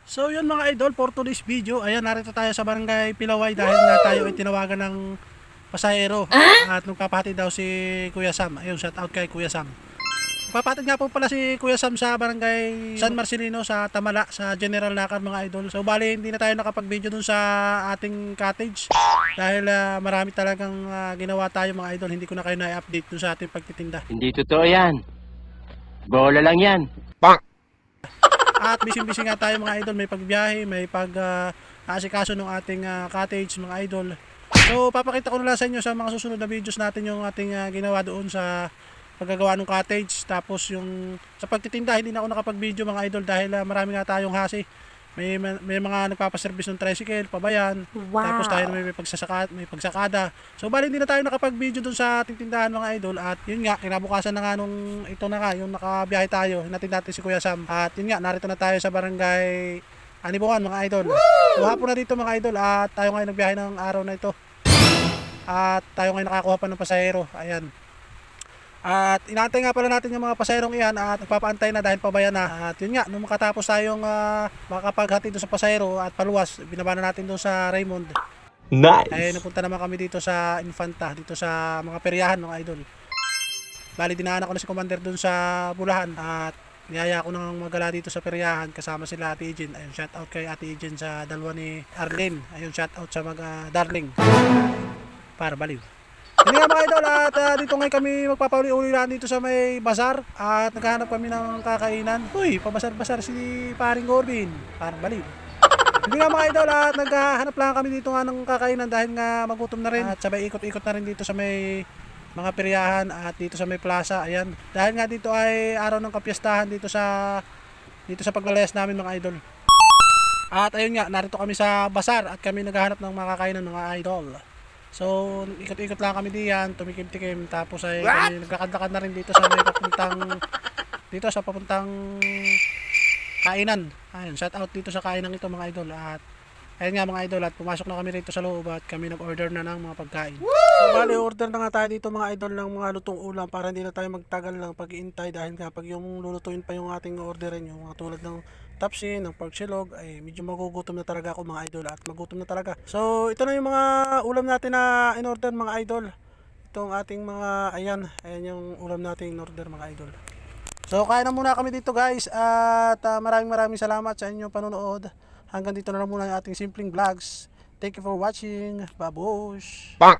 So yun mga idol, for today's video, ayan, narito tayo sa Barangay Pilaway dahil na tayo ay tinawagan ng pasahero at nagpapahatid daw si Kuya Sam. Ayun, shout out kay Kuya Sam. Nagpapahatid nga po pala si Kuya Sam sa Barangay San Marcelino sa Tamala, sa General Nakar mga idol. So bali hindi na tayo nakapag-video dun sa ating cottage dahil marami talagang ginawa tayo mga idol. Hindi ko na kayo na-update dun sa ating pagtitinda. Hindi totoo yan. Bola lang yan. At busy-busy nga tayo mga idol, may pagbiyahe, may asikaso ng ating cottage mga idol. So papakita ko na lang sa inyo sa mga susunod na videos natin yung ating ginawa doon sa paggagawa ng cottage. Tapos yung sa pagtitinda, hindi na ako nakapag-video mga idol dahil marami nga tayong hasi. May mga nagpapaservice ng tricycle, pabayan. Wow. Tapos tayo may pagsakada. So bali hindi na tayo nakapag-video dun sa ating tindahan mga idol. At yun nga, kinabukasan na nga nung ito na nga, yung nakabiyahe tayo. Hinatid natin si Kuya Sam. At yun nga, narito na tayo sa barangay Anibukan mga idol. So hapon na dito mga idol at tayo ngayon nagbiyahe ng araw na ito. At tayo ngayon nakakuha pa ng pasahero. Ayan. At inaantay nga pala natin yung mga pasaherong iyan at nagpapaantay na dahil pabayan na. At yun nga, nung makatapos tayong makapaghatid doon sa pasahero at paluwas, binaba na natin doon sa Raymond. Nice. Ay napunta naman kami dito sa Infanta, dito sa mga peryahan ng idol. Bali dinaanan ko na si Commander doon sa Bulahan at niyaya ko nang magala dito sa peryahan kasama sila Ate Ejen. Ayun, shout out kay Ate Ejen sa dalawa ni Arlene. Ayun, shout out sa mga darling. Para baliw. Hindi nga mga idol at dito ngayon kami magpapauli-uli lang dito sa may bazar at naghahanap kami ng kakainan. Uy, pabasar-basar si paring Corbin. Parang baliw. Hindi nga mga idol at naghahanap lang kami dito nga ng kakainan dahil nga magutom na rin. At sabay ikot-ikot na rin dito sa may mga peryahan at dito sa may plaza. Ayan. Dahil nga dito ay araw ng kapiyastahan dito sa paglalayas namin mga idol. At ayun nga, narito kami sa bazar at kami naghahanap ng mga kakainan mga idol. So, ikot-ikot lang kami diyan, tumikim-tikim, tapos ay kami nagkakad-lakad na rin dito sa may papuntang kainan. Ayun, shout out dito sa kainan ito mga idol. At ayun nga mga idol, at pumasok na kami rito sa loob at kami nag-order na ng mga pagkain. So, bali order na nga tayo dito mga idol ng mga lutong ulam para hindi na tayo magtagal ng pag-iintay dahil kapag yung lulutuin pa yung ating orderin, yung mga tulad ng tapsin, ng pork silog, ay medyo magugutom na talaga ako mga idol at magutom na talaga. So ito na yung mga ulam natin na in-order mga idol. Itong ating mga, ayan yung ulam natin in-order mga idol. So kain na muna kami dito guys at maraming salamat sa inyong panonood. Hanggang dito na lang muna yung ating simpleng vlogs. Thank you for watching. Babush! Bang!